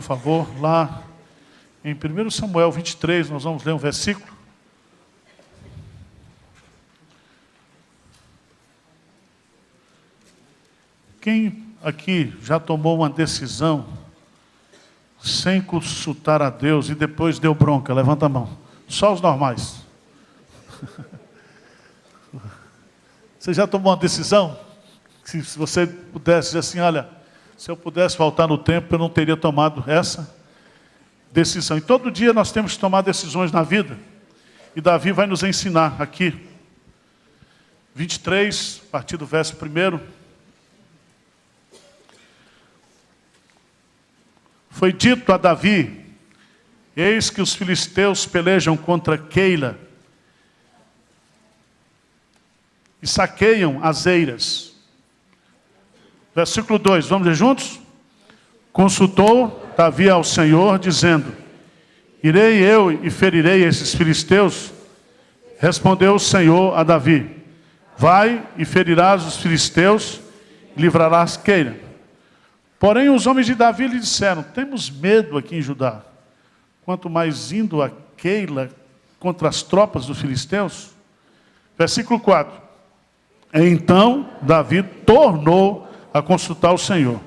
favor, lá em 1 Samuel 23, nós vamos ler um versículo. Quem aqui já tomou uma decisão sem consultar a Deus e depois deu bronca? Levanta a mão. Só os normais. Você já tomou uma decisão? Se você pudesse dizer assim, olha, se eu pudesse voltar no tempo, eu não teria tomado essa decisão. E todo dia nós temos que tomar decisões na vida. E Davi vai nos ensinar aqui. 23, a partir do verso 1. Foi dito a Davi, eis que os filisteus pelejam contra Keila e saqueiam as eiras. Versículo 2, vamos ler juntos? Consultou Davi ao Senhor, dizendo, irei eu e ferirei esses filisteus? Respondeu o Senhor a Davi, vai e ferirás os filisteus e livrarás Keila. Porém, os homens de Davi lhe disseram, temos medo aqui em Judá, quanto mais indo a Keila contra as tropas dos filisteus. Versículo 4. Então, Davi tornou a consultar o Senhor.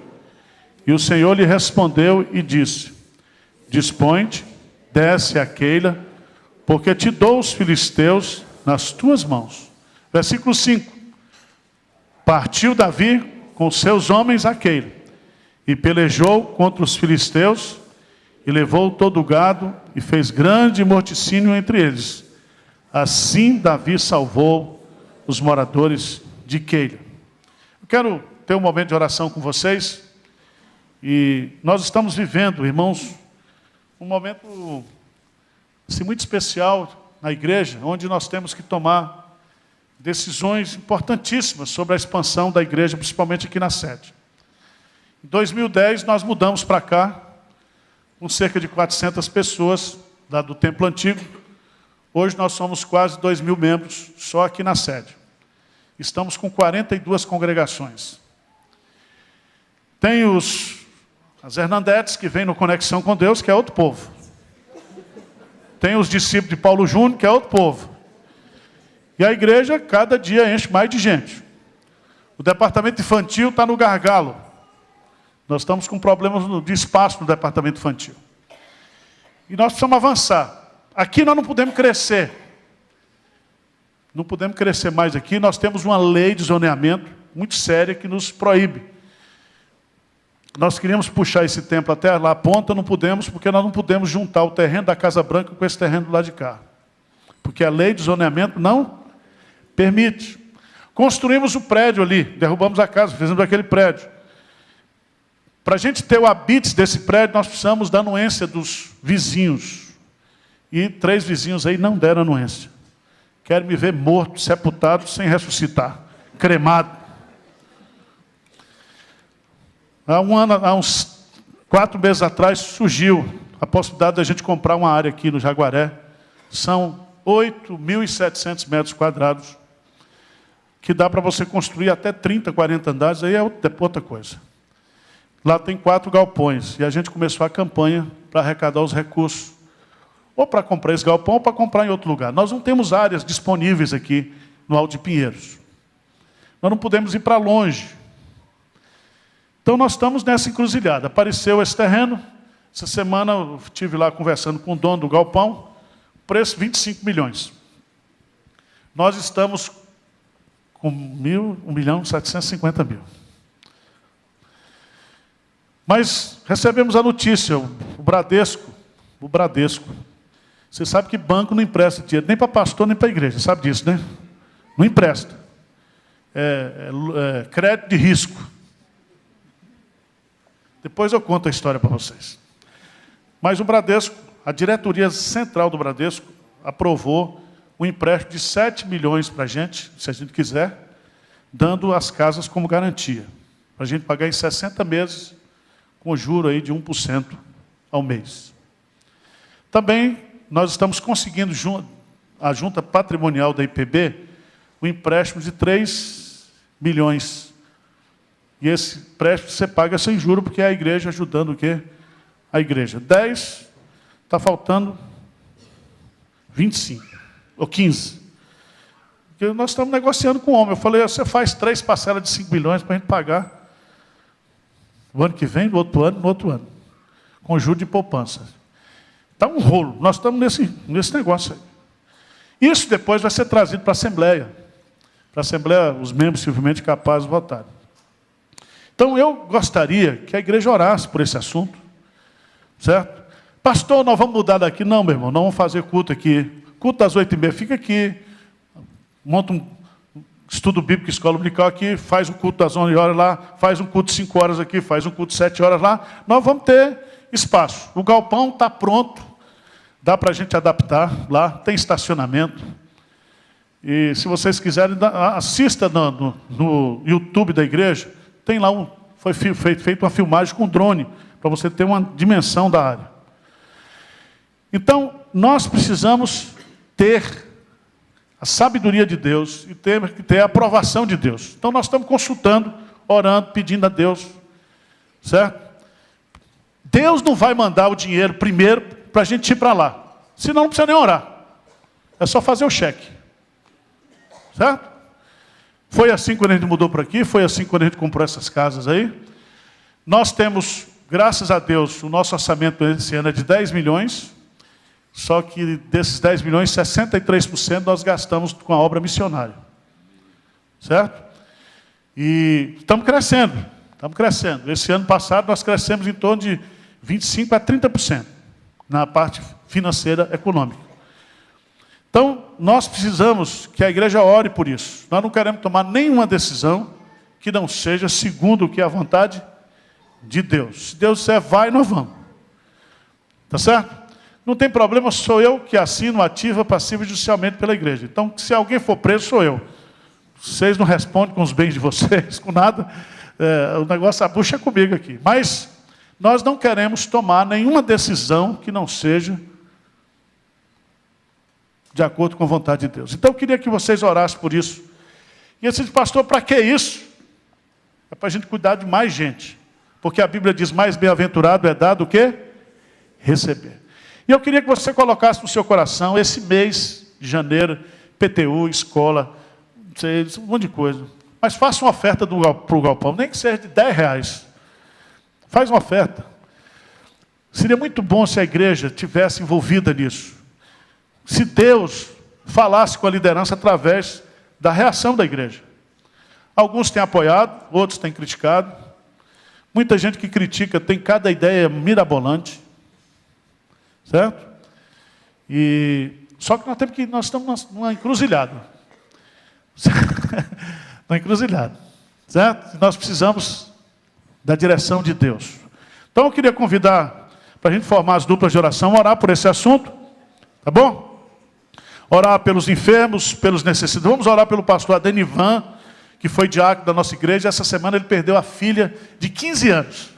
E o Senhor lhe respondeu e disse, dispõe-te, desce a Keila, porque te dou os filisteus nas tuas mãos. Versículo 5. Partiu Davi com seus homens a Keila, e pelejou contra os filisteus, e levou todo o gado, e fez grande morticínio entre eles. Assim Davi salvou os moradores de Keila. Eu quero ter um momento de oração com vocês, e nós estamos vivendo, irmãos, um momento assim, muito especial na igreja, onde nós temos que tomar decisões importantíssimas sobre a expansão da igreja, principalmente aqui na sede. Em 2010, nós mudamos para cá, com cerca de 400 pessoas, do templo antigo. Hoje nós somos quase 2.000 membros, só aqui na sede. Estamos com 42 congregações. Tem as Hernandetes, que vêm no Conexão com Deus, que é outro povo. Tem os discípulos de Paulo Júnior, que é outro povo. E a igreja, cada dia, enche mais de gente. O departamento infantil está no gargalo. Nós estamos com problemas de espaço no departamento infantil. E nós precisamos avançar. Aqui nós não podemos crescer. Não podemos crescer mais aqui. Nós temos uma lei de zoneamento muito séria que nos proíbe. Nós queríamos puxar esse templo até lá a ponta, não podemos, porque nós não podemos juntar o terreno da Casa Branca com esse terreno do lado de cá. Porque a lei de zoneamento não permite. Construímos o prédio ali, derrubamos a casa, fizemos aquele prédio. Para a gente ter o habite desse prédio, nós precisamos da anuência dos vizinhos. E 3 vizinhos aí não deram anuência. Querem me ver morto, sepultado, sem ressuscitar. Cremado. Há uns 4 meses atrás, surgiu a possibilidade da gente comprar uma área aqui no Jaguaré. São 8.700 metros quadrados, que dá para você construir até 30, 40 andares, aí é outra coisa. Lá tem 4 galpões, e a gente começou a campanha para arrecadar os recursos, ou para comprar esse galpão, ou para comprar em outro lugar. Nós não temos áreas disponíveis aqui no Alto de Pinheiros. Nós não podemos ir para longe. Então nós estamos nessa encruzilhada. Apareceu esse terreno, essa semana eu estive lá conversando com o dono do galpão, preço 25 milhões. Nós estamos com 1.750.000. Mas recebemos a notícia, o Bradesco. Você sabe que banco não empresta dinheiro, nem para pastor, nem para igreja, sabe disso, né? Não empresta. É crédito de risco. Depois eu conto a história para vocês. Mas o Bradesco, a diretoria central do Bradesco, aprovou um empréstimo de 7 milhões para a gente, se a gente quiser, dando as casas como garantia. Para a gente pagar em 60 meses, com juro aí de 1% ao mês. Também nós estamos conseguindo, a junta patrimonial da IPB, um empréstimo de 3 milhões. E esse empréstimo você paga sem juro, porque é a igreja ajudando o quê? a igreja. 10, está faltando 25, ou 15. Porque nós estamos negociando com o homem. Eu falei, você faz 3 parcelas de 5 milhões para a gente pagar no ano que vem, no outro ano. Com juros de poupança. Está um rolo. Nós estamos nesse negócio aí. Isso depois vai ser trazido para a Assembleia. Para a Assembleia, os membros civilmente capazes votarem. Então, eu gostaria que a igreja orasse por esse assunto. Certo? Pastor, nós vamos mudar daqui. Não, meu irmão, não vamos fazer culto aqui. Culto das 8h30, fica aqui. Monta um estudo bíblico, escola dominical aqui, faz um culto das 11 horas lá, faz um culto de 5 horas aqui, faz um culto de 7 horas lá. Nós vamos ter espaço. O galpão está pronto. Dá para a gente adaptar lá. Tem estacionamento. E se vocês quiserem, assista no YouTube da igreja. Tem lá foi feita uma filmagem com drone, para você ter uma dimensão da área. Então, nós precisamos ter a sabedoria de Deus e ter a aprovação de Deus. Então, nós estamos consultando, orando, pedindo a Deus. Certo? Deus não vai mandar o dinheiro primeiro para a gente ir para lá. Senão não precisa nem orar. É só fazer o cheque. Certo? Foi assim quando a gente mudou para aqui, foi assim quando a gente comprou essas casas aí. Nós temos, graças a Deus, o nosso orçamento esse ano é de 10 milhões, só que desses 10 milhões, 63% nós gastamos com a obra missionária. Certo? E estamos crescendo. Esse ano passado nós crescemos em torno de 25% a 30% na parte financeira econômica. Então, nós precisamos que a igreja ore por isso. Nós não queremos tomar nenhuma decisão que não seja segundo o que é a vontade de Deus. Se Deus disser, vai, nós vamos. Tá certo? Não tem problema, sou eu que assino ativa, passiva e judicialmente pela igreja. Então, se alguém for preso, sou eu. Vocês não respondem com os bens de vocês, com nada. O negócio, a bucha é comigo aqui. Mas nós não queremos tomar nenhuma decisão que não seja de acordo com a vontade de Deus. Então eu queria que vocês orassem por isso. E eu disse, pastor, para que isso? É para a gente cuidar de mais gente. Porque a Bíblia diz, mais bem-aventurado é dado o quê? Receber. E eu queria que você colocasse no seu coração, esse mês de janeiro, PTU, escola, não sei, um monte de coisa. Mas faça uma oferta para o galpão, nem que seja de R$10. Faz uma oferta. Seria muito bom se a igreja tivesse envolvida nisso. Se Deus falasse com a liderança através da reação da igreja. Alguns têm apoiado, outros têm criticado. Muita gente que critica tem cada ideia mirabolante. Certo? Só que nós estamos numa encruzilhada. Numa encruzilhada. Certo? Nós precisamos da direção de Deus. Então eu queria convidar para a gente formar as duplas de oração, orar por esse assunto. Tá bom? Orar pelos enfermos, pelos necessitados. Vamos orar pelo pastor Adenivan, que foi diácono da nossa igreja. Essa semana ele perdeu a filha de 15 anos.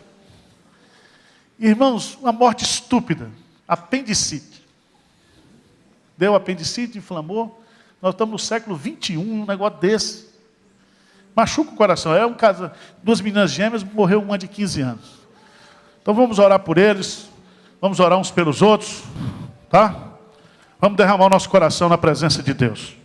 Irmãos, uma morte estúpida. Apendicite. Deu apendicite, inflamou. Nós estamos no século XXI, um negócio desse. Machuca o coração. É um caso, 2 meninas gêmeas, morreu uma de 15 anos. Então vamos orar por eles. Vamos orar uns pelos outros. Tá? Vamos derramar o nosso coração na presença de Deus.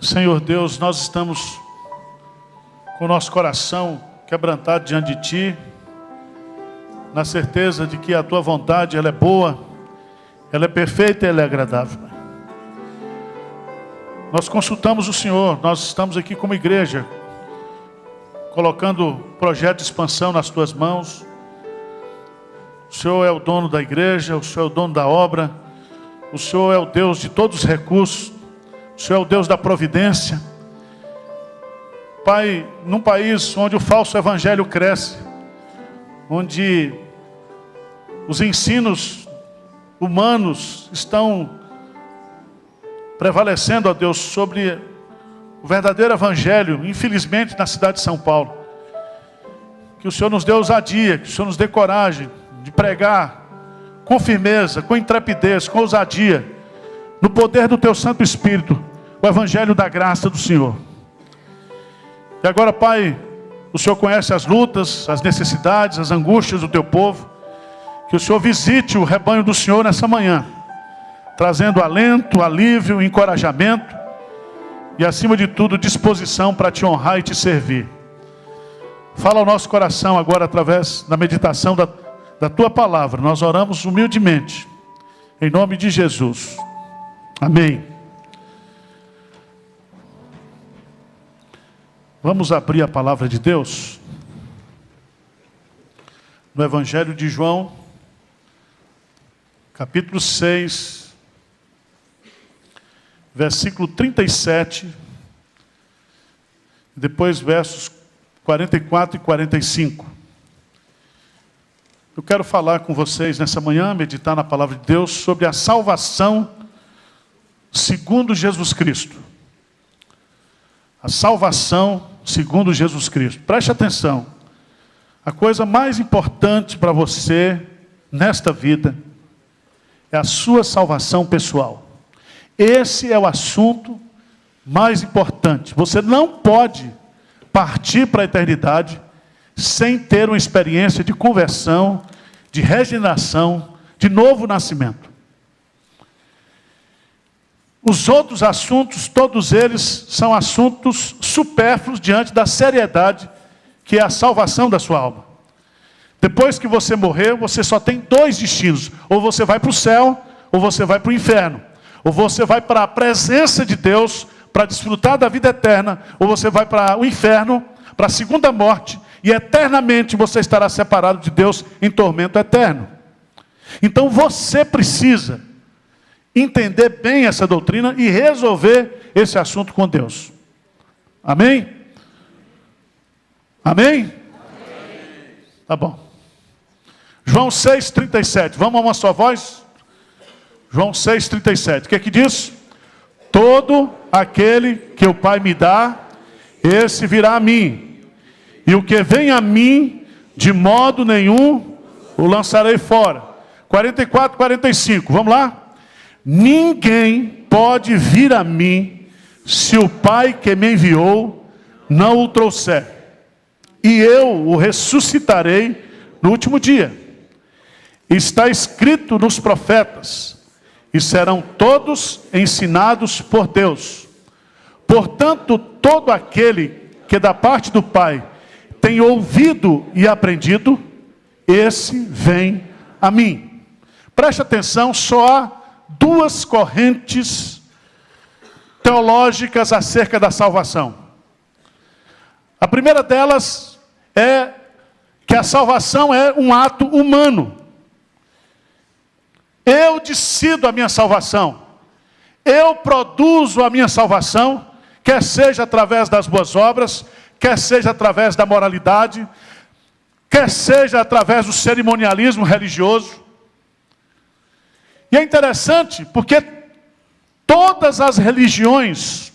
Senhor Deus, nós estamos com o nosso coração quebrantado diante de Ti, na certeza de que a Tua vontade, ela é boa, ela é perfeita e ela é agradável. Nós consultamos o Senhor, nós estamos aqui como igreja, colocando o projeto de expansão nas Tuas mãos. O Senhor é o dono da igreja, o Senhor é o dono da obra, o Senhor é o Deus de todos os recursos, o Senhor é o Deus da providência. Pai, num país onde o falso evangelho cresce, onde os ensinos humanos estão prevalecendo, ó Deus, sobre o verdadeiro evangelho, infelizmente na cidade de São Paulo. Que o Senhor nos dê ousadia, que o Senhor nos dê coragem de pregar com firmeza, com intrepidez, com ousadia, no poder do Teu Santo Espírito, o evangelho da graça do Senhor. E agora, Pai, o Senhor conhece as lutas, as necessidades, as angústias do Teu povo. Que o Senhor visite o rebanho do Senhor nessa manhã, trazendo alento, alívio, encorajamento e, acima de tudo, disposição para Te honrar e Te servir. Fala ao nosso coração agora através da meditação da Tua palavra. Nós oramos humildemente, em nome de Jesus. Amém. Vamos abrir a palavra de Deus no Evangelho de João, capítulo 6, versículo 37, depois versos 44 e 45. Eu quero falar com vocês nessa manhã, meditar na palavra de Deus sobre a salvação segundo Jesus Cristo. A salvação segundo Jesus Cristo. Preste atenção. A coisa mais importante para você nesta vida é a sua salvação pessoal. Esse é o assunto mais importante. Você não pode partir para a eternidade sem ter uma experiência de conversão, de regeneração, de novo nascimento. Os outros assuntos, todos eles, são assuntos supérfluos diante da seriedade que é a salvação da sua alma. Depois que você morrer, você só tem dois destinos. Ou você vai para o céu, ou você vai para o inferno. Ou você vai para a presença de Deus, para desfrutar da vida eterna, ou você vai para o inferno, para a segunda morte, e eternamente você estará separado de Deus em tormento eterno. Então você precisa entender bem essa doutrina e resolver esse assunto com Deus. Amém? Amém? Amém. Tá bom. João 6,37. Vamos a uma só voz? João 6,37. O que é que diz? Todo aquele que o Pai me dá, esse virá a mim. E o que vem a mim, de modo nenhum o lançarei fora. 44, 45. Vamos lá? Ninguém pode vir a mim se o Pai que me enviou não o trouxer. E eu o ressuscitarei no último dia. Está escrito nos profetas, e serão todos ensinados por Deus. Portanto, todo aquele que da parte do Pai tem ouvido e aprendido, esse vem a mim. Preste atenção, só há duas correntes teológicas acerca da salvação. A primeira delas é que a salvação é um ato humano. Eu decido a minha salvação. Eu produzo a minha salvação, quer seja através das boas obras, quer seja através da moralidade, quer seja através do cerimonialismo religioso. E é interessante porque todas as religiões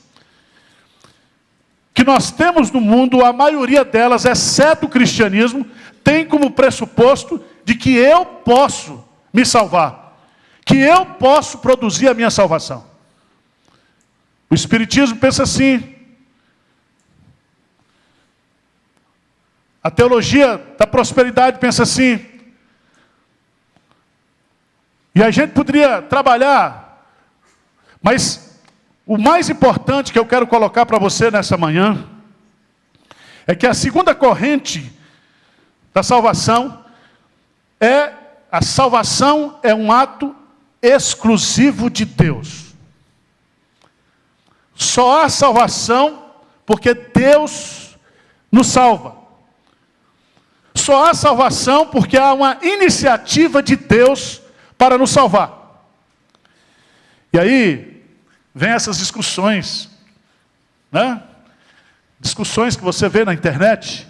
que nós temos no mundo, a maioria delas, exceto o cristianismo, tem como pressuposto de que eu posso me salvar, que eu posso produzir a minha salvação. O espiritismo pensa assim. A teologia da prosperidade pensa assim. E a gente poderia trabalhar, mas o mais importante que eu quero colocar para você nessa manhã é que a segunda corrente da salvação a salvação é um ato exclusivo de Deus. Só há salvação porque Deus nos salva. Só há salvação porque há uma iniciativa de Deus para nos salvar. E aí, vem essas discussões, né? Discussões que você vê na internet.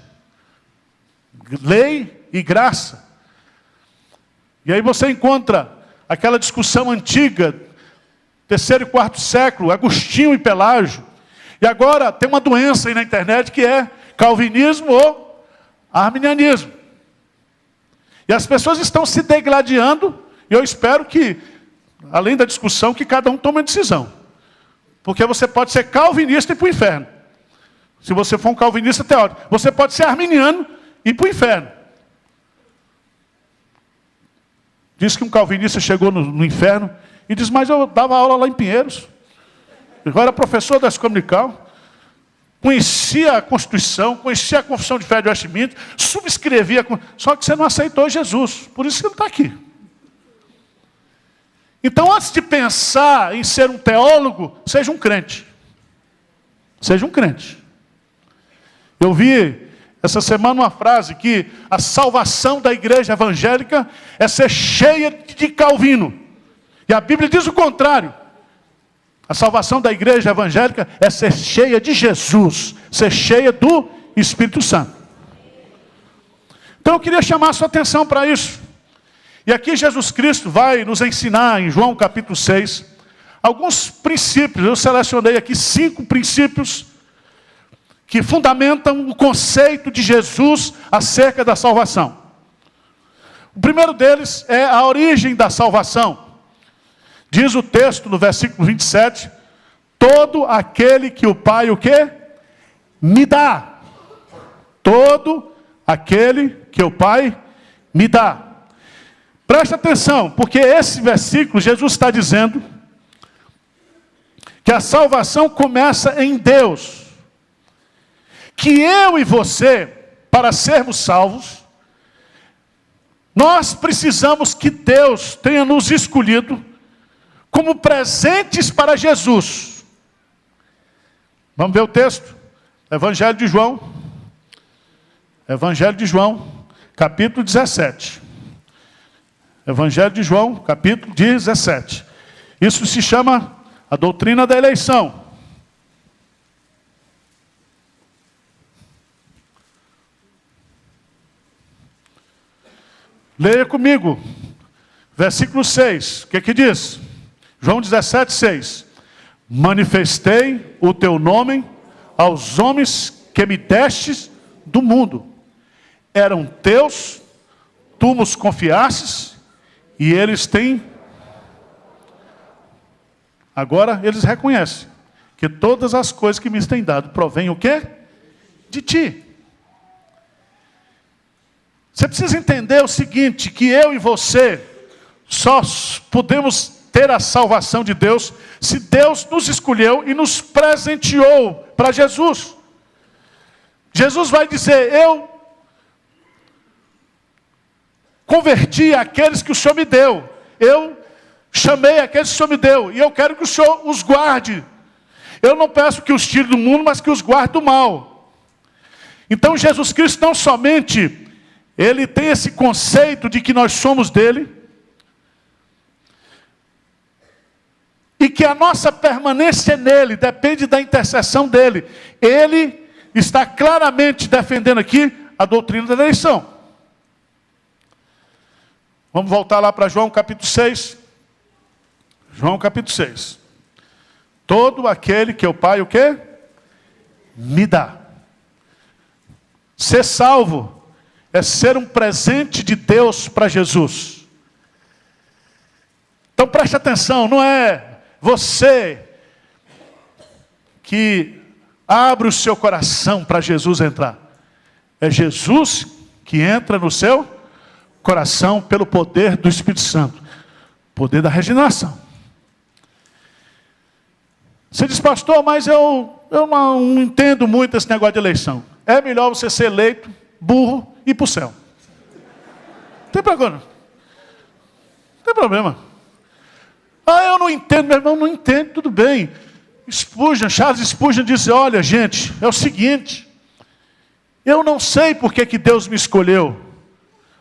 Lei e graça. E aí você encontra aquela discussão antiga, 3º e 4º século, Agostinho e Pelágio. E agora tem uma doença aí na internet que é calvinismo ou arminianismo. E as pessoas estão se degladiando, e eu espero que, além da discussão, que cada um tome uma decisão. Porque você pode ser calvinista e ir para o inferno. Se você for um calvinista teórico. Você pode ser arminiano e ir para o inferno. Diz que um calvinista chegou no inferno e diz, mas eu dava aula lá em Pinheiros. Eu era professor da escola dominical. Conhecia a Constituição, conhecia a Confissão de Fé de Westminster, subscrevia. Só que você não aceitou Jesus. Por isso que ele está aqui. Então, antes de pensar em ser um teólogo, seja um crente. Seja um crente. Eu vi essa semana uma frase que a salvação da igreja evangélica é ser cheia de Calvino. E a Bíblia diz o contrário. A salvação da igreja evangélica é ser cheia de Jesus, ser cheia do Espírito Santo. Então eu queria chamar a sua atenção para isso. E aqui Jesus Cristo vai nos ensinar em João capítulo 6, alguns princípios. Eu selecionei aqui 5 princípios que fundamentam o conceito de Jesus acerca da salvação. O primeiro deles é a origem da salvação. Diz o texto no versículo 27, todo aquele que o Pai o quê? Me dá. Todo aquele que o Pai me dá. Preste atenção, porque esse versículo, Jesus está dizendo que a salvação começa em Deus. Que eu e você, para sermos salvos, nós precisamos que Deus tenha nos escolhido como presentes para Jesus. Vamos ver o texto? Evangelho de João. Evangelho de João, capítulo 17. Evangelho de João, capítulo 17. Isso se chama a doutrina da eleição. Leia comigo, versículo 6, o que diz? João 17, 6. Manifestei o teu nome aos homens que me destes do mundo. Eram teus, tu nos confiastes, e eles têm... Agora eles reconhecem que todas as coisas que me têm dado provêm o quê? De ti. Você precisa entender o seguinte, que eu e você só podemos ter a salvação de Deus se Deus nos escolheu e nos presenteou para Jesus. Jesus vai dizer, eu converti aqueles que o Senhor me deu. Eu chamei aqueles que o Senhor me deu. E eu quero que o Senhor os guarde. Eu não peço que os tire do mundo, mas que os guarde do mal. Então Jesus Cristo não somente... Ele tem esse conceito de que nós somos dele. E que a nossa permanência nele depende da intercessão dele. Ele está claramente defendendo aqui a doutrina da eleição. Vamos voltar lá para João capítulo 6. João capítulo 6. Todo aquele que o Pai o quê? Me dá. Ser salvo é ser um presente de Deus para Jesus. Então preste atenção, não é você que abre o seu coração para Jesus entrar. É Jesus que entra no seu coração pelo poder do Espírito Santo. Poder da regeneração. Você diz, pastor, mas eu não entendo muito esse negócio de eleição. É melhor você ser eleito, burro, e ir para o céu. Não tem problema. Não tem problema. Ah, eu não entendo, meu irmão, não entendo, tudo bem. Charles Spurgeon disse, olha, gente, é o seguinte, eu não sei por que Deus me escolheu,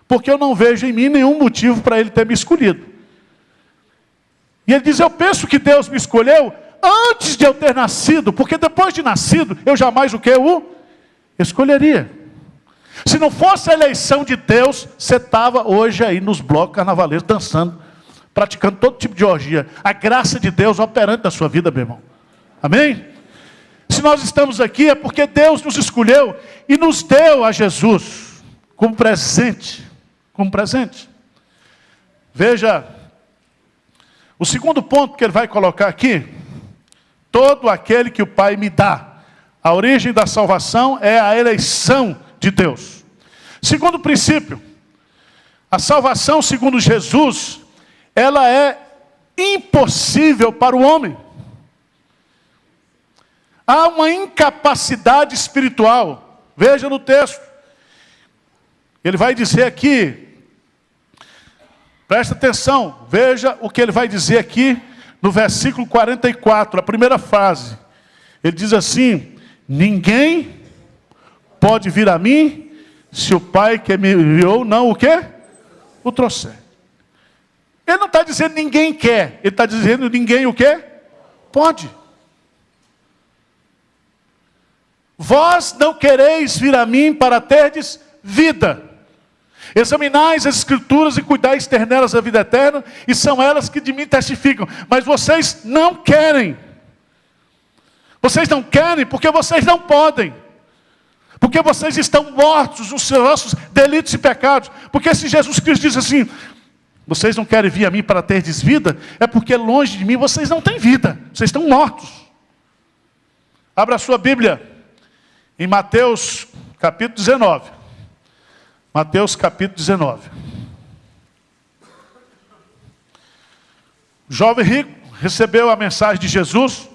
porque eu não vejo em mim nenhum motivo para Ele ter me escolhido. E ele diz, eu penso que Deus me escolheu antes de eu ter nascido, porque depois de nascido, eu jamais o escolheria. Se não fosse a eleição de Deus, você estava hoje aí nos blocos carnavalescos, dançando, praticando todo tipo de orgia. A graça de Deus operante na sua vida, meu irmão. Amém? Se nós estamos aqui, é porque Deus nos escolheu e nos deu a Jesus como presente. Como presente. Veja, o segundo ponto que ele vai colocar aqui, todo aquele que o Pai me dá. A origem da salvação é a eleição de Deus. Segundo princípio, a salvação segundo Jesus, ela é impossível para o homem. Há uma incapacidade espiritual. Veja no texto. Ele vai dizer aqui, presta atenção, veja o que ele vai dizer aqui no versículo 44, a primeira frase. Ele diz assim, ninguém pode vir a mim se o Pai que me enviou não o quê? O trouxer. Ele não está dizendo ninguém quer, ele está dizendo ninguém o quê? Pode. Vós não quereis vir a mim para terdes vida. Examinais as escrituras e cuidais ter nelas a vida eterna, e são elas que de mim testificam. Mas vocês não querem. Vocês não querem porque vocês não podem. Porque vocês estão mortos nos seus delitos e pecados. Porque se Jesus Cristo diz assim, vocês não querem vir a mim para terdes vida, é porque longe de mim vocês não têm vida. Vocês estão mortos. Abra a sua Bíblia em Mateus capítulo 19. Mateus capítulo 19. O jovem rico recebeu a mensagem de Jesus.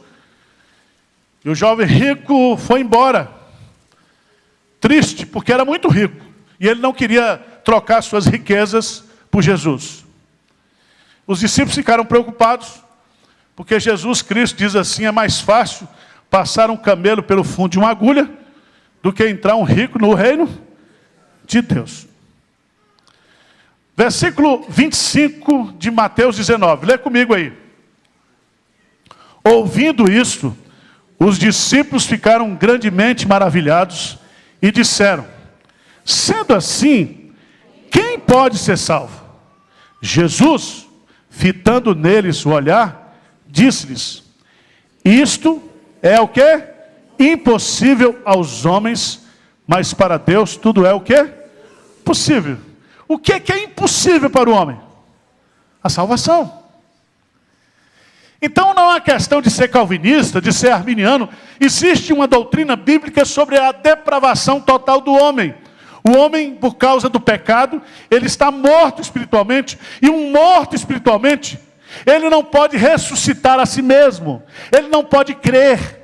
E o jovem rico foi embora. Triste, porque era muito rico. E ele não queria trocar suas riquezas por Jesus. Os discípulos ficaram preocupados, porque Jesus Cristo diz assim, é mais fácil passar um camelo pelo fundo de uma agulha, do que entrar um rico no reino de Deus. Versículo 25 de Mateus 19. Lê comigo aí. Ouvindo isto, os discípulos ficaram grandemente maravilhados e disseram, sendo assim, quem pode ser salvo? Jesus, fitando neles o olhar, disse-lhes, isto é o quê? Impossível aos homens, mas para Deus tudo é o quê? Possível. O que é impossível para o homem? A salvação. Então não é questão de ser calvinista, de ser arminiano. Existe uma doutrina bíblica sobre a depravação total do homem. O homem, por causa do pecado, ele está morto espiritualmente. E um morto espiritualmente, ele não pode ressuscitar a si mesmo. Ele não pode crer.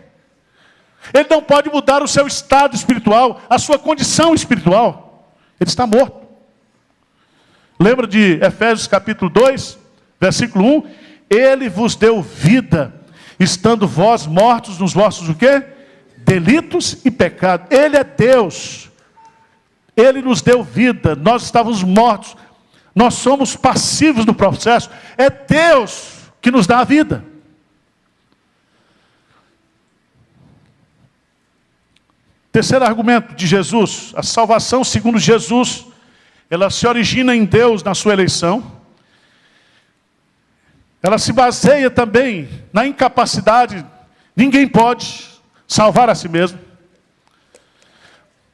Ele não pode mudar o seu estado espiritual, a sua condição espiritual. Ele está morto. Lembra de Efésios capítulo 2, versículo 1? Ele vos deu vida, estando vós mortos nos vossos o quê? Delitos e pecados. Ele é Deus. Ele nos deu vida. Nós estávamos mortos. Nós somos passivos no processo. É Deus que nos dá a vida. Terceiro argumento de Jesus, a salvação segundo Jesus, ela se origina em Deus na sua eleição. Ela se baseia também na incapacidade, ninguém pode salvar a si mesmo.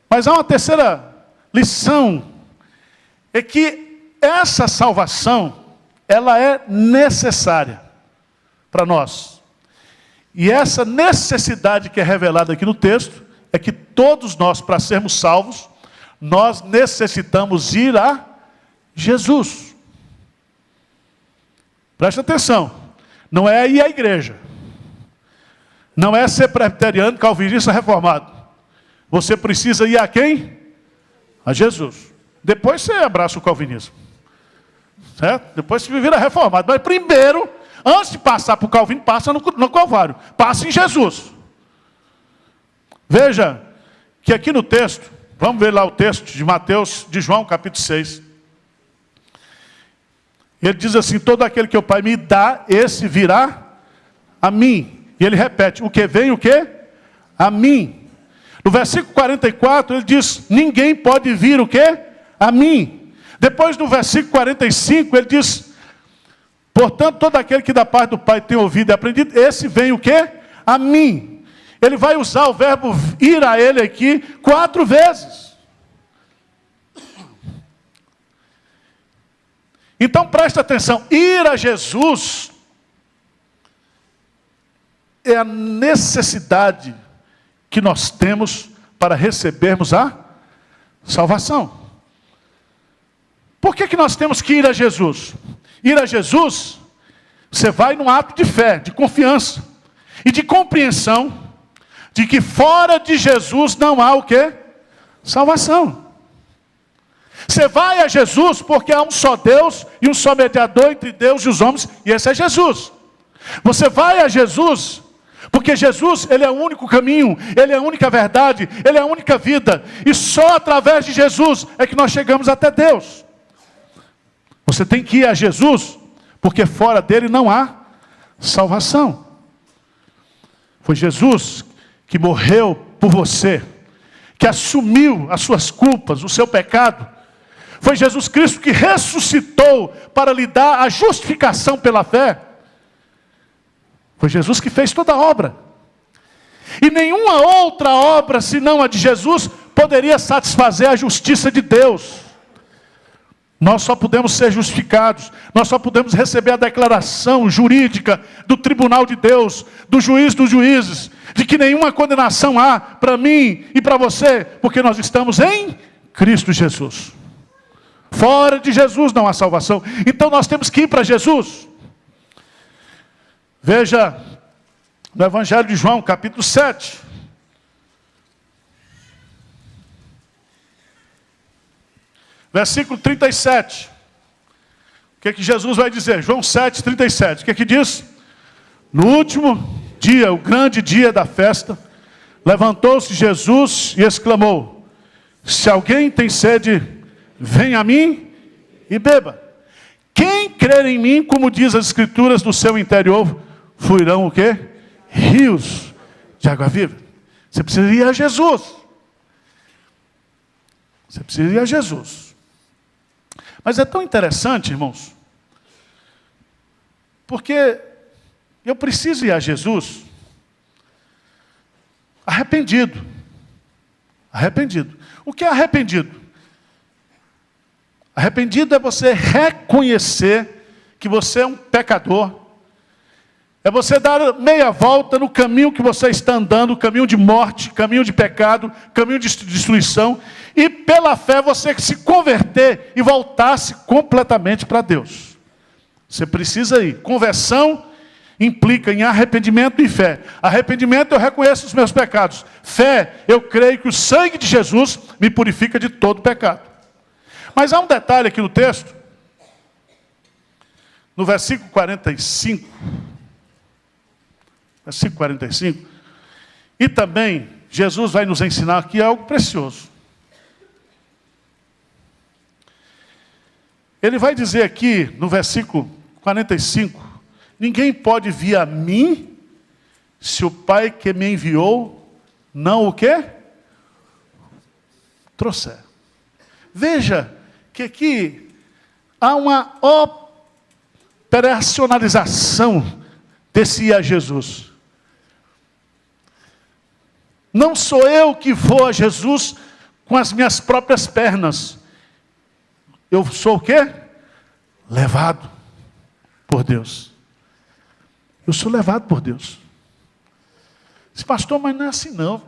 Mas há uma terceira lição, é que essa salvação, ela é necessária para nós. E essa necessidade que é revelada aqui no texto, é que todos nós, para sermos salvos, nós necessitamos ir a Jesus. Presta atenção, não é ir à igreja. Não é ser presbiteriano, calvinista, reformado. Você precisa ir a quem? A Jesus. Depois você abraça o calvinismo. Certo? Depois você vira reformado. Mas primeiro, antes de passar para o Calvino, passa no Calvário. Passa em Jesus. Veja que aqui no texto, vamos ver lá o texto de Mateus, de João, capítulo 6. Ele diz assim: todo aquele que o Pai me dá, esse virá a mim. E ele repete: o que vem, o que? A mim. No versículo 44, ele diz: ninguém pode vir o que? A mim. Depois no versículo 45, ele diz: portanto, todo aquele que da parte do Pai tem ouvido e aprendido, esse vem o que? A mim. Ele vai usar o verbo ir a ele aqui 4 vezes. Então presta atenção, ir a Jesus é a necessidade que nós temos para recebermos a salvação. Por que nós temos que ir a Jesus? Ir a Jesus, você vai num ato de fé, de confiança e de compreensão de que fora de Jesus não há o quê? Salvação. Você vai a Jesus porque há um só Deus e um só mediador entre Deus e os homens, e esse é Jesus. Você vai a Jesus porque Jesus, Ele é o único caminho, Ele é a única verdade, Ele é a única vida, e só através de Jesus é que nós chegamos até Deus. Você tem que ir a Jesus porque fora dele não há salvação. Foi Jesus que morreu por você, que assumiu as suas culpas, o seu pecado. Foi Jesus Cristo que ressuscitou para lhe dar a justificação pela fé. Foi Jesus que fez toda a obra. E nenhuma outra obra, senão a de Jesus, poderia satisfazer a justiça de Deus. Nós só podemos ser justificados, nós só podemos receber a declaração jurídica do tribunal de Deus, do juiz dos juízes, de que nenhuma condenação há para mim e para você, porque nós estamos em Cristo Jesus. Fora de Jesus não há salvação. Então nós temos que ir para Jesus. Veja no Evangelho de João, capítulo 7. Versículo 37. O que Jesus vai dizer? João 7, 37. O que diz? No último dia, o grande dia da festa, levantou-se Jesus e exclamou: se alguém tem sede, venha a mim e beba. Quem crer em mim, como diz as Escrituras, do seu interior fluirão o quê? Rios de água viva. Você precisa ir a Jesus. Você precisa ir a Jesus. Mas é tão interessante, irmãos, porque eu preciso ir a Jesus arrependido. Arrependido. O que é arrependido? Arrependido é você reconhecer que você é um pecador. É você dar meia volta no caminho que você está andando, caminho de morte, caminho de pecado, caminho de destruição, e pela fé você se converter e voltar-se completamente para Deus. Você precisa ir. Conversão implica em arrependimento e fé. Arrependimento, eu reconheço os meus pecados. Fé, eu creio que o sangue de Jesus me purifica de todo pecado. Mas há um detalhe aqui no texto, no versículo 45, versículo 45, e também Jesus vai nos ensinar aqui algo precioso. Ele vai dizer aqui, no versículo 45, ninguém pode vir a mim, se o Pai que me enviou, não o quê? Trouxer. Veja que aqui há uma operacionalização desse ir a Jesus. Não sou eu que vou a Jesus com as minhas próprias pernas. Eu sou o quê? Levado por Deus. Eu sou levado por Deus. Diz, pastor, mas não é assim não.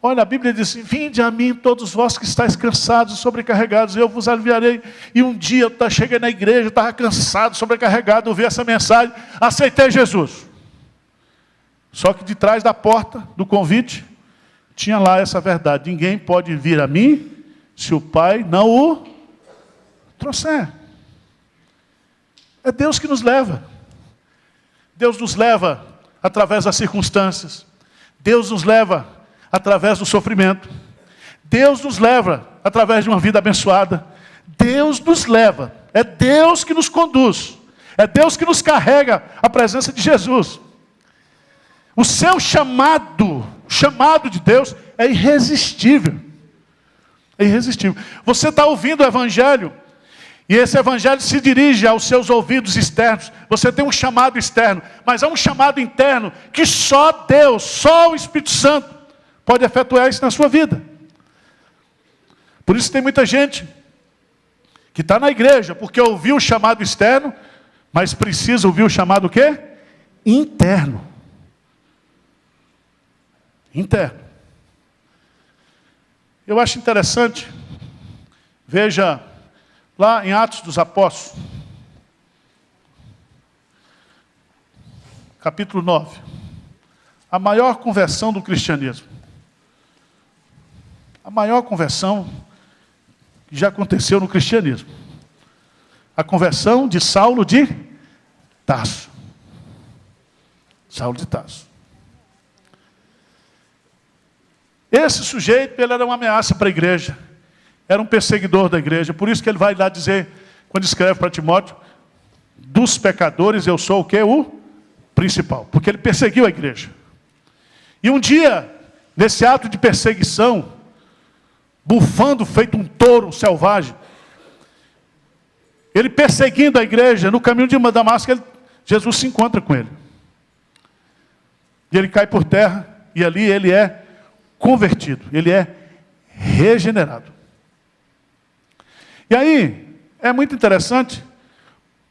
Olha, a Bíblia diz assim: vinde a mim todos vós que estáis cansados e sobrecarregados, eu vos aliviarei. E um dia eu cheguei na igreja, estava cansado, sobrecarregado, ouvi essa mensagem, aceitei Jesus. Só que de trás da porta do convite, tinha lá essa verdade. Ninguém pode vir a mim se o Pai não o trouxer. É Deus que nos leva. Deus nos leva através das circunstâncias. Deus nos leva através do sofrimento. Deus nos leva através de uma vida abençoada. Deus nos leva. É Deus que nos conduz. É Deus que nos carrega à presença de Jesus. O seu chamado, o chamado de Deus é irresistível. É irresistível. Você está ouvindo o Evangelho, e esse Evangelho se dirige aos seus ouvidos externos. Você tem um chamado externo, mas há um chamado interno que só Deus, só o Espírito Santo pode efetuar isso na sua vida. Por isso tem muita gente que está na igreja porque ouviu o chamado externo, mas precisa ouvir o chamado o quê? Interno. Interno. Eu acho interessante, veja, lá em Atos dos Apóstolos, capítulo 9, a maior conversão do cristianismo. A maior conversão que já aconteceu no cristianismo. A conversão de Saulo de Tarso. Saulo de Tarso. Esse sujeito, ele era uma ameaça para a igreja. Era um perseguidor da igreja. Por isso que ele vai lá dizer, quando escreve para Timóteo, dos pecadores eu sou o quê? O principal. Porque ele perseguiu a igreja. E um dia, nesse ato de perseguição, bufando feito um touro selvagem, ele perseguindo a igreja, no caminho de Damasco, Jesus se encontra com ele. E ele cai por terra, e ali ele é convertido, ele é regenerado. E aí, é muito interessante,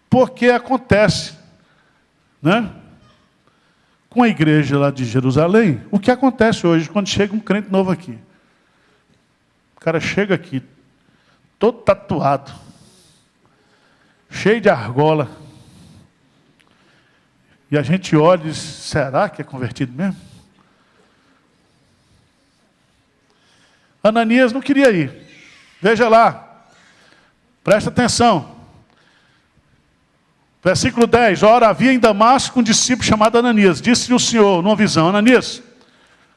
porque acontece, né, com a igreja lá de Jerusalém, o que acontece hoje, quando chega um crente novo aqui. O cara chega aqui, todo tatuado, cheio de argola, e a gente olha e diz, será que é convertido mesmo? Ananias não queria ir. Veja lá. Presta atenção. Versículo 10. Ora, havia em Damasco um discípulo chamado Ananias. Disse-lhe o Senhor, numa visão, Ananias.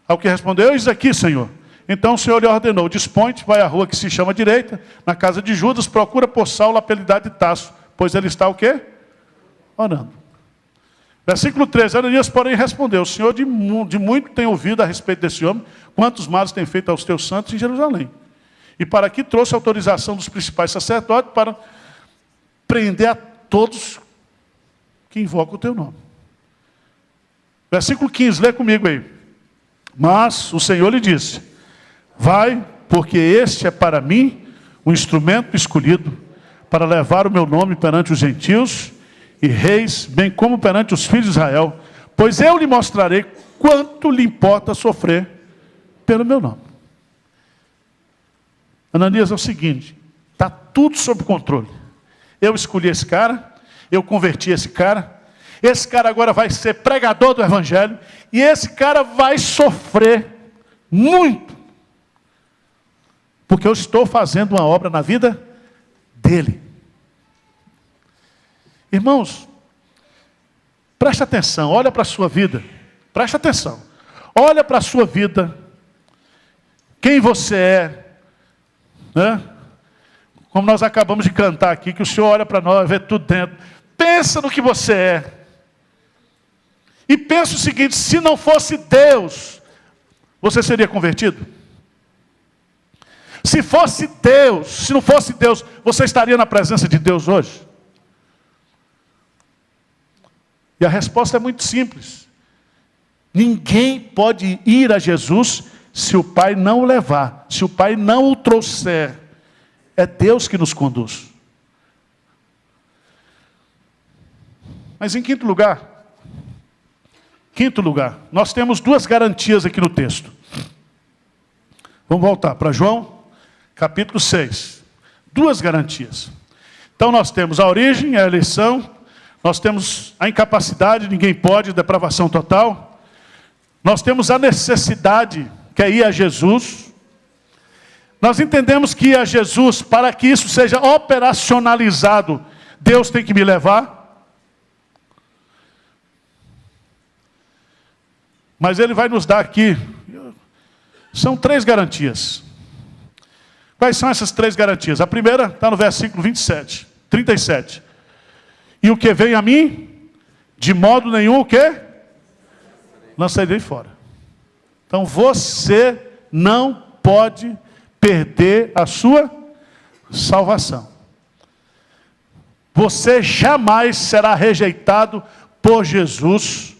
Ao que respondeu, eis aqui, Senhor. Então o Senhor lhe ordenou, dispõe-te, vai à rua que se chama direita, na casa de Judas, procura por Saulo a apelidado de Tarso, pois ele está o quê? Orando. Versículo 13, Ananias, porém, respondeu, o Senhor de muito tem ouvido a respeito desse homem, quantos males tem feito aos teus santos em Jerusalém. E para aqui trouxe autorização dos principais sacerdotes para prender a todos que invocam o teu nome. Versículo 15, lê comigo aí. Mas o Senhor lhe disse, vai, porque este é para mim um instrumento escolhido para levar o meu nome perante os gentios e reis, bem como perante os filhos de Israel, pois eu lhe mostrarei quanto lhe importa sofrer pelo meu nome. Ananias, é o seguinte, está tudo sob controle. Eu escolhi esse cara, eu converti esse cara agora vai ser pregador do Evangelho, e esse cara vai sofrer muito, porque eu estou fazendo uma obra na vida dele. Irmãos, preste atenção, olha para a sua vida, preste atenção, olha para a sua vida, quem você é, né? Como nós acabamos de cantar aqui, que o Senhor olha para nós, vê tudo dentro, pensa no que você é, e pensa o seguinte, se não fosse Deus, você seria convertido? Se fosse Deus, se não fosse Deus, você estaria na presença de Deus hoje? E a resposta é muito simples. Ninguém pode ir a Jesus se o Pai não o levar, se o Pai não o trouxer. É Deus que nos conduz. Mas em quinto lugar, nós temos duas garantias aqui no texto. Vamos voltar para João, capítulo 6. Duas garantias. Então nós temos a origem, a eleição, nós temos a incapacidade, ninguém pode, depravação total. Nós temos a necessidade, que é ir a Jesus. Nós entendemos que ir a Jesus, para que isso seja operacionalizado, Deus tem que me levar. Mas Ele vai nos dar aqui, são 3 garantias. Quais são essas 3 garantias? A primeira está no versículo 37. E o que vem a mim, de modo nenhum, o quê? Lançarei fora. Então você não pode perder a sua salvação. Você jamais será rejeitado por Jesus.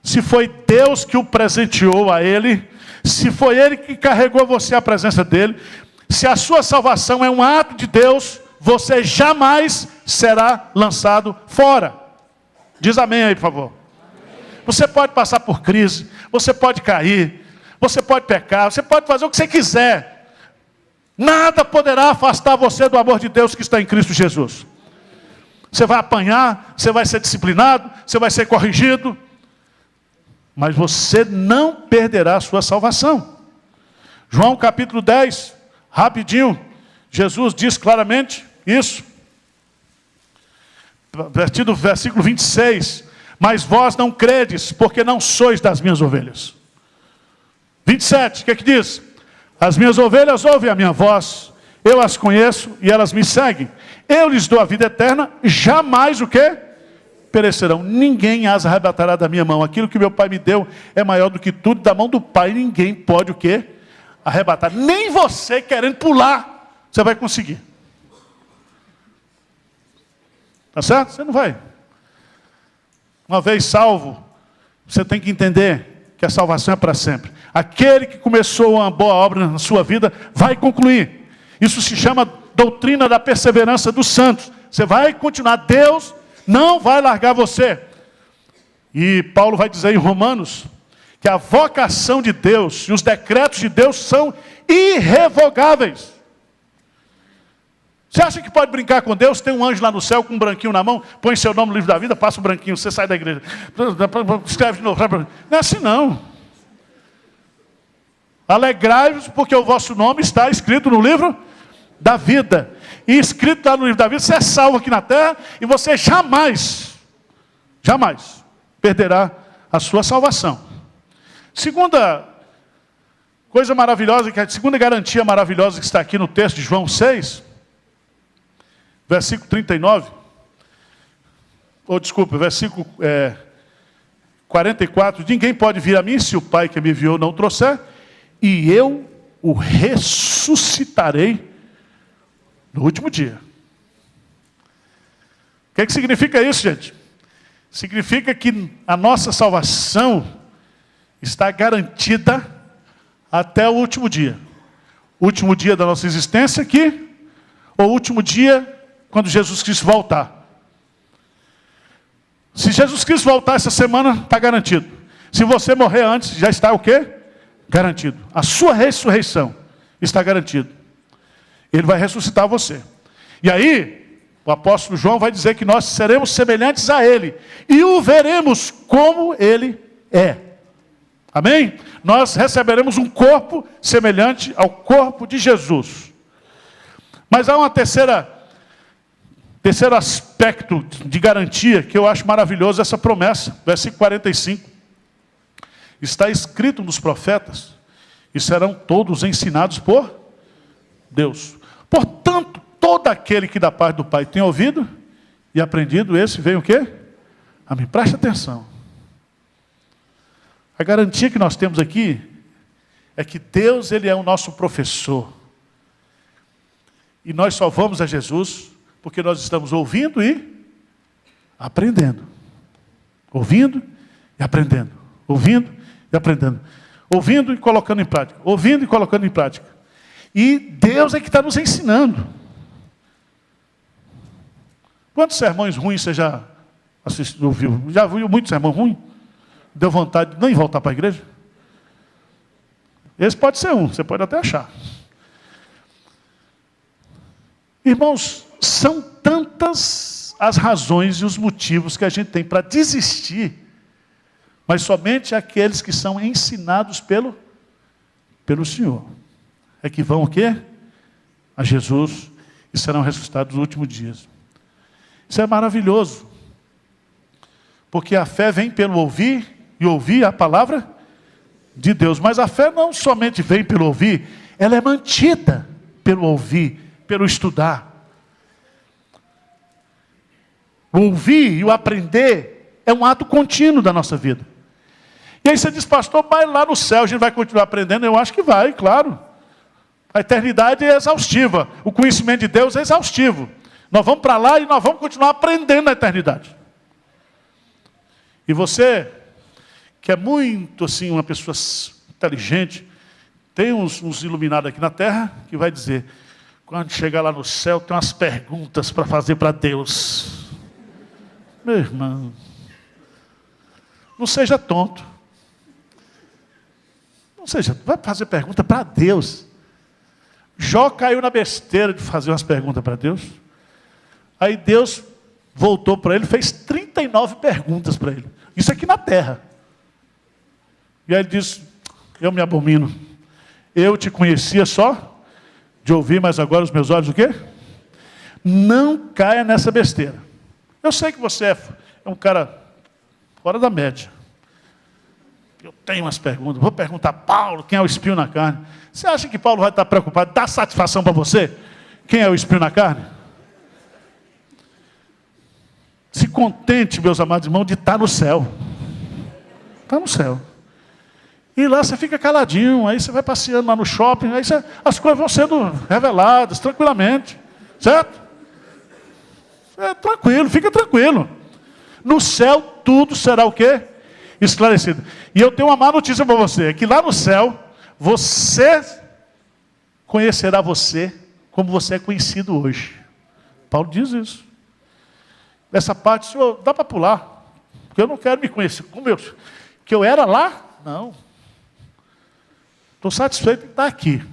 Se foi Deus que o presenteou a Ele, se foi Ele que carregou você à presença dEle, se a sua salvação é um ato de Deus, você jamais será lançado fora. Diz amém aí, por favor. Amém. Você pode passar por crise, você pode cair, você pode pecar, você pode fazer o que você quiser. Nada poderá afastar você do amor de Deus que está em Cristo Jesus. Você vai apanhar, você vai ser disciplinado, você vai ser corrigido, mas você não perderá a sua salvação. João capítulo 10, rapidinho, Jesus diz claramente isso. Versículo 26. Mas vós não credes, porque não sois das minhas ovelhas. 27, o que diz? As minhas ovelhas ouvem a minha voz, eu as conheço e elas me seguem. Eu lhes dou a vida eterna, jamais o quê? Perecerão. Ninguém as arrebatará da minha mão. Aquilo que meu Pai me deu é maior do que tudo. Da mão do Pai ninguém pode o quê? Arrebatar. Nem você querendo pular, você vai conseguir. Tá certo? Você não vai. Uma vez salvo, você tem que entender que a salvação é para sempre. Aquele que começou uma boa obra na sua vida, vai concluir. Isso se chama doutrina da perseverança dos santos. Você vai continuar. Deus não vai largar você. E Paulo vai dizer em Romanos, que a vocação de Deus e os decretos de Deus são irrevogáveis. Você acha que pode brincar com Deus? Tem um anjo lá no céu com um branquinho na mão, põe seu nome no livro da vida, passa o branquinho, você sai da igreja. Escreve de novo. Não é assim não. Alegrai-vos porque o vosso nome está escrito no livro da vida. E escrito lá no livro da vida, você é salvo aqui na terra e você jamais perderá a sua salvação. Segunda coisa maravilhosa, que a segunda garantia maravilhosa que está aqui no texto de João 6, versículo 39, versículo 44, ninguém pode vir a mim se o Pai que me enviou não trouxer, e eu o ressuscitarei no último dia. O que significa isso, gente? Significa que a nossa salvação está garantida até o último dia. O último dia da nossa existência aqui, ou o último dia quando Jesus Cristo voltar. Se Jesus Cristo voltar essa semana, está garantido. Se você morrer antes, já está o quê? Garantido. A sua ressurreição está garantida. Ele vai ressuscitar você. E aí, o apóstolo João vai dizer que nós seremos semelhantes a Ele. E o veremos como Ele é. Amém? Nós receberemos um corpo semelhante ao corpo de Jesus. Mas há uma terceiro aspecto de garantia que eu acho maravilhoso, essa promessa. Versículo 45. Está escrito nos profetas, e serão todos ensinados por Deus. Portanto, todo aquele que da parte do Pai tem ouvido e aprendido, esse vem o quê? A mim. Preste atenção. A garantia que nós temos aqui é que Deus, Ele é o nosso professor. E nós só vamos a Jesus porque nós estamos ouvindo e aprendendo. Ouvindo e aprendendo. Ouvindo e aprendendo. Ouvindo e colocando em prática. Ouvindo e colocando em prática. E Deus é que está nos ensinando. Quantos sermões ruins você já ouviu? Já ouviu muito sermão ruim? Deu vontade de nem voltar para a igreja? Esse pode ser um, você pode até achar. Irmãos, são tantas as razões e os motivos que a gente tem para desistir. mas somente aqueles que são ensinados pelo Senhor. É que vão o quê? A Jesus e serão ressuscitados nos últimos dias. Isso é maravilhoso. Porque a fé vem pelo ouvir e ouvir a palavra de Deus. Mas a fé não somente vem pelo ouvir, ela é mantida pelo ouvir, pelo estudar. O ouvir e o aprender é um ato contínuo da nossa vida. E aí você diz, pastor, mas lá no céu a gente vai continuar aprendendo? Eu acho que vai, claro. A eternidade é exaustiva. O conhecimento de Deus é exaustivo. Nós vamos para lá e nós vamos continuar aprendendo na eternidade. E você, que é muito assim, uma pessoa inteligente, tem uns iluminados aqui na terra, que vai dizer, quando chegar lá no céu, tem umas perguntas para fazer para Deus. Meu irmão, não seja tonto. Não seja, vai fazer pergunta para Deus. Jó caiu na besteira de fazer umas perguntas para Deus. Aí Deus voltou para ele, fez 39 perguntas para ele. Isso aqui na terra. E aí ele disse, eu me abomino. Eu te conhecia só de ouvir, mas agora os meus olhos o quê? Não caia nessa besteira. Eu sei que você é um cara fora da média. Eu tenho umas perguntas. Vou perguntar a Paulo, quem é o espinho na carne. Você acha que Paulo vai estar preocupado? Dá satisfação para você? Quem é o espinho na carne? Se contente, meus amados irmãos, de estar no céu. Está no céu. E lá você fica caladinho, aí você vai passeando lá no shopping, aí as coisas vão sendo reveladas tranquilamente. Certo? É tranquilo, fica tranquilo. No céu tudo será o quê? Esclarecido. E eu tenho uma má notícia para você, é que lá no céu, você conhecerá você como você é conhecido hoje. Paulo diz isso. Essa parte, senhor, dá para pular, porque eu não quero me conhecer como que eu era lá, não. Estou satisfeito em estar aqui.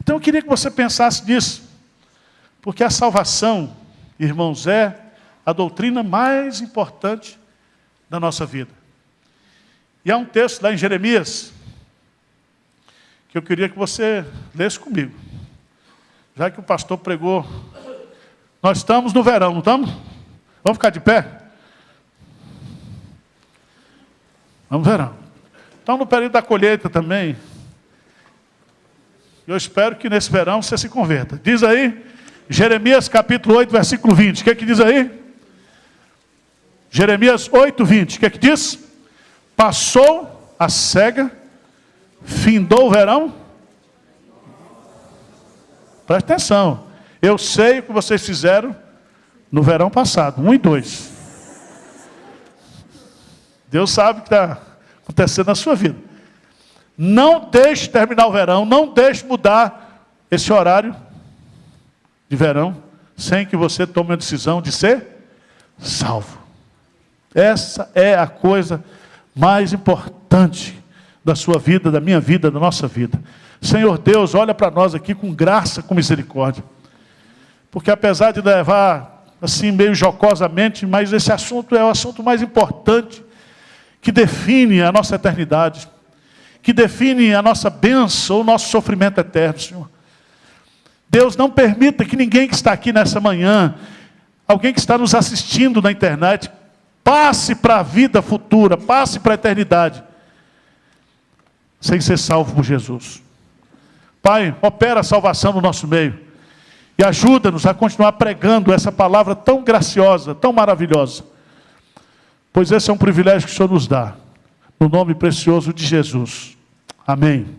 Então eu queria que você pensasse nisso, porque a salvação, irmãos, é a doutrina mais importante da nossa vida. E há um texto lá em Jeremias, que eu queria que você lesse comigo. Já que o pastor pregou, nós estamos no verão, não estamos? Vamos ficar de pé? Vamos no verão. Então no período da colheita também, eu espero que nesse verão você se converta. Diz aí, Jeremias capítulo 8, versículo 20. O que é que diz aí? Jeremias 8, 20. O que é que diz? Passou a cega, findou o verão. Presta atenção. Eu sei o que vocês fizeram no verão passado. 1 e 2. Deus sabe o que está acontecendo na sua vida. Não deixe terminar o verão. Não deixe mudar esse horário de verão sem que você tome a decisão de ser salvo. Essa é a coisa mais importante da sua vida, da minha vida, da nossa vida. Senhor Deus, olha para nós aqui com graça, com misericórdia. Porque apesar de levar assim meio jocosamente, mas esse assunto é o assunto mais importante, que define a nossa eternidade, que define a nossa bênção, o nosso sofrimento eterno, Senhor. Deus, não permita que ninguém que está aqui nessa manhã, alguém que está nos assistindo na internet, passe para a vida futura, passe para a eternidade, sem ser salvo por Jesus. Pai, opera a salvação no nosso meio. E ajuda-nos a continuar pregando essa palavra tão graciosa, tão maravilhosa. Pois esse é um privilégio que o Senhor nos dá. No nome precioso de Jesus. Amém.